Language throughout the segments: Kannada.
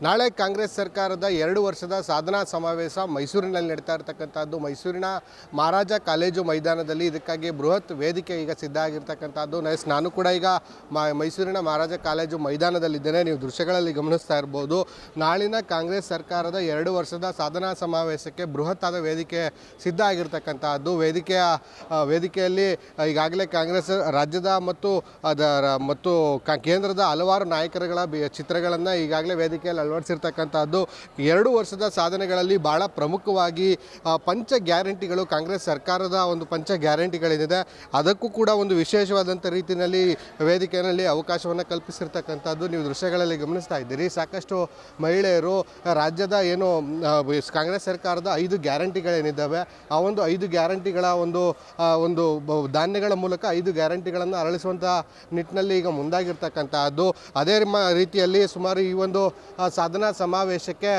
ನಾಳೆ ಕಾಂಗ್ರೆಸ್ ಸರ್ಕಾರದ 2 ವರ್ಷದ ಸಾಧನಾ ಸಮಾವೇಶ ಮೈಸೂರಿನಲ್ಲಿ ನಡೀತಾ ಇರತಕ್ಕಂಥದ್ದು. ಮೈಸೂರಿನ ಮಹಾರಾಜ ಕಾಲೇಜು ಮೈದಾನದಲ್ಲಿ ಇದಕ್ಕಾಗಿ ಬೃಹತ್ ವೇದಿಕೆ ಈಗ ಸಿದ್ಧ ಆಗಿರ್ತಕ್ಕಂಥದ್ದು. ನಾನು ಕೂಡ ಈಗ ಮೈಸೂರಿನ ಮಹಾರಾಜ ಕಾಲೇಜು ಮೈದಾನದಲ್ಲಿದ್ದೇನೆ. ನೀವು ದೃಶ್ಯಗಳಲ್ಲಿ ಗಮನಿಸ್ತಾ ಇರ್ಬೋದು. ನಾಳಿನ ಕಾಂಗ್ರೆಸ್ ಸರ್ಕಾರದ 2 ವರ್ಷದ ಸಾಧನಾ ಸಮಾವೇಶಕ್ಕೆ ಬೃಹತ್ ಆದ ವೇದಿಕೆ ಸಿದ್ಧ ಆಗಿರ್ತಕ್ಕಂಥದ್ದು. ವೇದಿಕೆಯಲ್ಲಿ ಈಗಾಗಲೇ ಕಾಂಗ್ರೆಸ್ ರಾಜ್ಯದ ಮತ್ತು ಕೇಂದ್ರದ ಹಲವಾರು ನಾಯಕರುಗಳ ಚಿತ್ರಗಳನ್ನು ಈಗಾಗಲೇ ವೇದಿಕೆಯಲ್ಲಿ ಅಳವಡಿಸಿರ್ತಕ್ಕಂಥದ್ದು. 2 ವರ್ಷದ ಸಾಧನೆಗಳಲ್ಲಿ ಭಾಳ ಪ್ರಮುಖವಾಗಿ ಪಂಚ ಗ್ಯಾರಂಟಿಗಳು, ಕಾಂಗ್ರೆಸ್ ಸರ್ಕಾರದ ಒಂದು ಪಂಚ ಗ್ಯಾರಂಟಿಗಳೇನಿದೆ ಅದಕ್ಕೂ ಕೂಡ ಒಂದು ವಿಶೇಷವಾದಂಥ ರೀತಿಯಲ್ಲಿ ವೇದಿಕೆಯಲ್ಲಿ ಅವಕಾಶವನ್ನು ಕಲ್ಪಿಸಿರ್ತಕ್ಕಂಥದ್ದು ನೀವು ದೃಶ್ಯಗಳಲ್ಲಿ ಗಮನಿಸ್ತಾ ಇದ್ದೀರಿ. ಸಾಕಷ್ಟು ಮಹಿಳೆಯರು ರಾಜ್ಯದ ಕಾಂಗ್ರೆಸ್ ಸರ್ಕಾರದ 5 ಗ್ಯಾರಂಟಿಗಳೇನಿದ್ದಾವೆ ಆ ಒಂದು 5 ಗ್ಯಾರಂಟಿಗಳ ಒಂದು ಧಾನ್ಯಗಳ ಮೂಲಕ 5 ಗ್ಯಾರಂಟಿಗಳನ್ನು ಅರಳಿಸುವಂಥ ನಿಟ್ಟಿನಲ್ಲಿ ಈಗ ಮುಂದಾಗಿರ್ತಕ್ಕಂಥದ್ದು. ಅದೇ ರೀತಿಯಲ್ಲಿ ಸುಮಾರು ಈ ಒಂದು ಸಾಧನಾ ಸಮಾವೇಶಕ್ಕೆ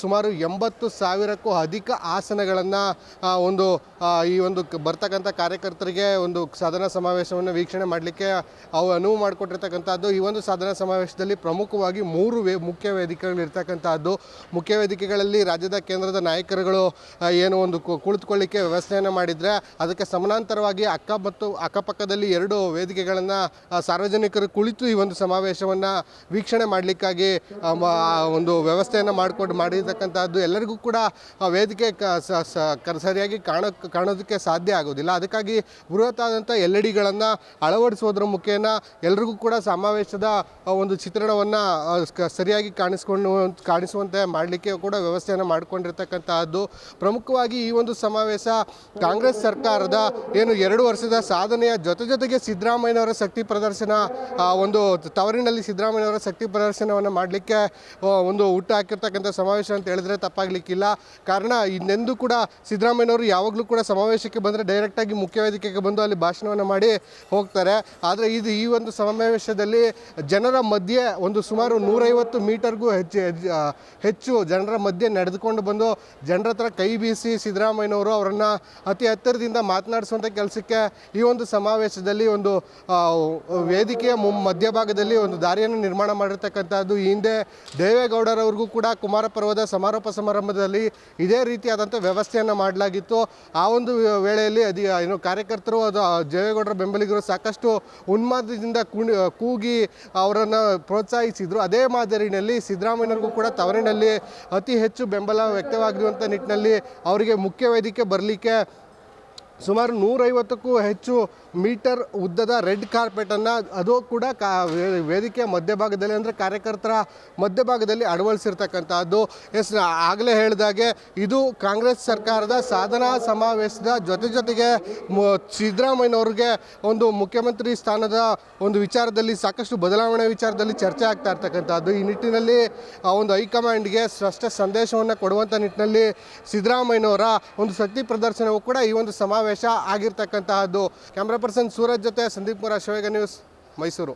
ಸುಮಾರು 80,000ಕ್ಕೂ ಅಧಿಕ ಆಸನಗಳನ್ನು ಈ ಒಂದು ಬರ್ತಕ್ಕಂಥ ಕಾರ್ಯಕರ್ತರಿಗೆ ಒಂದು ಸಾಧನಾ ಸಮಾವೇಶವನ್ನು ವೀಕ್ಷಣೆ ಮಾಡಲಿಕ್ಕೆ ಅನುವು ಮಾಡಿಕೊಟ್ಟಿರ್ತಕ್ಕಂಥದ್ದು. ಈ ಒಂದು ಸಾಧನಾ ಸಮಾವೇಶದಲ್ಲಿ ಪ್ರಮುಖವಾಗಿ 3 ಮುಖ್ಯ ವೇದಿಕೆಗಳು ಇರ್ತಕ್ಕಂಥದ್ದು. ಮುಖ್ಯ ವೇದಿಕೆಗಳಲ್ಲಿ ರಾಜ್ಯದ ಕೇಂದ್ರದ ನಾಯಕರುಗಳು ಕುಳಿತುಕೊಳ್ಳಿಕ್ಕೆ ವ್ಯವಸ್ಥೆಯನ್ನು ಮಾಡಿದರೆ ಅದಕ್ಕೆ ಸಮಾನಾಂತರವಾಗಿ ಅಕ್ಕಪಕ್ಕದಲ್ಲಿ 2 ವೇದಿಕೆಗಳನ್ನು ಸಾರ್ವಜನಿಕರು ಕುಳಿತು ಈ ಒಂದು ಸಮಾವೇಶವನ್ನು ವೀಕ್ಷಣೆ ಮಾಡಲಿಕ್ಕಾಗಿ ಒಂದು ವ್ಯವಸ್ಥೆಯನ್ನು ಮಾಡಿರ್ತಕ್ಕಂಥದ್ದು. ಎಲ್ಲರಿಗೂ ಕೂಡ ವೇದಿಕೆ ಸರಿಯಾಗಿ ಕಾಣೋದಕ್ಕೆ ಸಾಧ್ಯ ಆಗೋದಿಲ್ಲ. ಅದಕ್ಕಾಗಿ ಬೃಹತ್ತಾದಂಥ LED-ಗಳನ್ನು ಅಳವಡಿಸುವುದರ ಮುಖೇನ ಎಲ್ರಿಗೂ ಕೂಡ ಸಮಾವೇಶದ ಒಂದು ಚಿತ್ರಣವನ್ನು ಸರಿಯಾಗಿ ಕಾಣಿಸುವಂತೆ ಮಾಡಲಿಕ್ಕೆ ಕೂಡ ವ್ಯವಸ್ಥೆಯನ್ನು ಮಾಡಿಕೊಂಡಿರ್ತಕ್ಕಂಥದ್ದು. ಪ್ರಮುಖವಾಗಿ ಈ ಒಂದು ಸಮಾವೇಶ ಕಾಂಗ್ರೆಸ್ ಸರ್ಕಾರದ 2 ವರ್ಷದ ಸಾಧನೆಯ ಜೊತೆಗೆ ಸಿದ್ದರಾಮಯ್ಯನವರ ಶಕ್ತಿ ಪ್ರದರ್ಶನ, ತವರಿನಲ್ಲಿ ಸಿದ್ದರಾಮಯ್ಯನವರ ಶಕ್ತಿ ಪ್ರದರ್ಶನವನ್ನು ಮಾಡಲಿಕ್ಕೆ ಹುಟ್ಟು ಹಾಕಿರ್ತಕ್ಕಂಥ ಸಮಾವೇಶ ಅಂತ ಹೇಳಿದ್ರೆ ತಪ್ಪಾಗಲಿಕ್ಕಿಲ್ಲ. ಕಾರಣ ಇನ್ನೆಂದೂ ಕೂಡ ಸಿದ್ದರಾಮಯ್ಯನವರು ಯಾವಾಗಲೂ ಕೂಡ ಸಮಾವೇಶಕ್ಕೆ ಬಂದರೆ ಡೈರೆಕ್ಟಾಗಿ ಮುಖ್ಯ ವೇದಿಕೆಗೆ ಬಂದು ಅಲ್ಲಿ ಭಾಷಣವನ್ನು ಮಾಡಿ ಹೋಗ್ತಾರೆ. ಆದರೆ ಈ ಒಂದು ಸಮಾವೇಶದಲ್ಲಿ ಜನರ ಮಧ್ಯೆ ಸುಮಾರು 150 ಮೀಟರ್ಗೂ ಹೆಚ್ಚು ಜನರ ಮಧ್ಯೆ ನಡೆದುಕೊಂಡು ಬಂದು ಜನರ ಹತ್ರ ಕೈ ಬೀಸಿ ಸಿದ್ದರಾಮಯ್ಯನವರು ಅವರನ್ನು ಅತಿ ಹತ್ತಿರದಿಂದ ಮಾತನಾಡಿಸುವಂಥ ಕೆಲಸಕ್ಕೆ ಈ ಒಂದು ಸಮಾವೇಶದಲ್ಲಿ ವೇದಿಕೆಯ ಮಧ್ಯಭಾಗದಲ್ಲಿ ಒಂದು ದಾರಿಯನ್ನು ನಿರ್ಮಾಣ ಮಾಡಿರ್ತಕ್ಕಂಥದ್ದು. ಈ ಹಿಂದೆ ದೇವೇಗೌಡರವ್ರಿಗೂ ಕೂಡ ಕುಮಾರ ಪರ್ವದ ಸಮಾರೋಪ ಸಮಾರಂಭದಲ್ಲಿ ಇದೇ ರೀತಿಯಾದಂಥ ವ್ಯವಸ್ಥೆಯನ್ನು ಮಾಡಲಾಗಿತ್ತು. ಆ ಒಂದು ವೇಳೆಯಲ್ಲಿ ಕಾರ್ಯಕರ್ತರು ದೇವೇಗೌಡರ ಬೆಂಬಲಿಗರು ಸಾಕಷ್ಟು ಉನ್ಮಾದದಿಂದ ಕೂಗಿ ಅವರನ್ನು ಪ್ರೋತ್ಸಾಹಿಸಿದರು. ಅದೇ ಮಾದರಿಯಲ್ಲಿ ಸಿದ್ದರಾಮಯ್ಯನಿಗೂ ಕೂಡ ತವರಿನಲ್ಲಿ ಅತಿ ಹೆಚ್ಚು ಬೆಂಬಲ ವ್ಯಕ್ತವಾಗಿರುವಂಥ ನಿಟ್ಟಿನಲ್ಲಿ ಅವರಿಗೆ ಮುಖ್ಯ ವೇದಿಕೆ ಬರಲಿಕ್ಕೆ ಸುಮಾರು 150ಕ್ಕೂ ಹೆಚ್ಚು ಮೀಟರ್ ಉದ್ದದ ರೆಡ್ ಕಾರ್ಪೆಟನ್ನು ಅದು ಕೂಡ ವೇದಿಕೆಯ ಮಧ್ಯಭಾಗದಲ್ಲಿ, ಅಂದರೆ ಕಾರ್ಯಕರ್ತರ ಮಧ್ಯಭಾಗದಲ್ಲಿ ಅಳವಡಿಸಿರ್ತಕ್ಕಂಥದ್ದು. ಆಗಲೇ ಹೇಳಿದಾಗೆ ಇದು ಕಾಂಗ್ರೆಸ್ ಸರ್ಕಾರದ ಸಾಧನಾ ಸಮಾವೇಶದ ಜೊತೆಗೆ ಸಿದ್ದರಾಮಯ್ಯನವ್ರಿಗೆ ಮುಖ್ಯಮಂತ್ರಿ ಸ್ಥಾನದ ವಿಚಾರದಲ್ಲಿ ಸಾಕಷ್ಟು ಬದಲಾವಣೆ ವಿಚಾರದಲ್ಲಿ ಚರ್ಚೆ ಆಗ್ತಾ ಇರ್ತಕ್ಕಂಥದ್ದು. ಈ ನಿಟ್ಟಿನಲ್ಲಿ ಹೈಕಮಾಂಡ್ಗೆ ಸ್ಪಷ್ಟ ಸಂದೇಶವನ್ನು ಕೊಡುವಂಥ ನಿಟ್ಟಿನಲ್ಲಿ ಸಿದ್ದರಾಮಯ್ಯನವರ ಶಕ್ತಿ ಪ್ರದರ್ಶನವೂ ಕೂಡ ಈ ಒಂದು ಸಮಾವೇಶ ಆಗಿರ್ತಕ್ಕಂತಹದ್ದು. ಕ್ಯಾಮ್ರಾ ಪರ್ಸನ್ ಸೂರಜ್ ಜೊತೆ ಸಂದೀಪ್ ಕುಮಾರ್, ಶಿವಮೊಗ್ಗ ನ್ಯೂಸ್, ಮೈಸೂರು.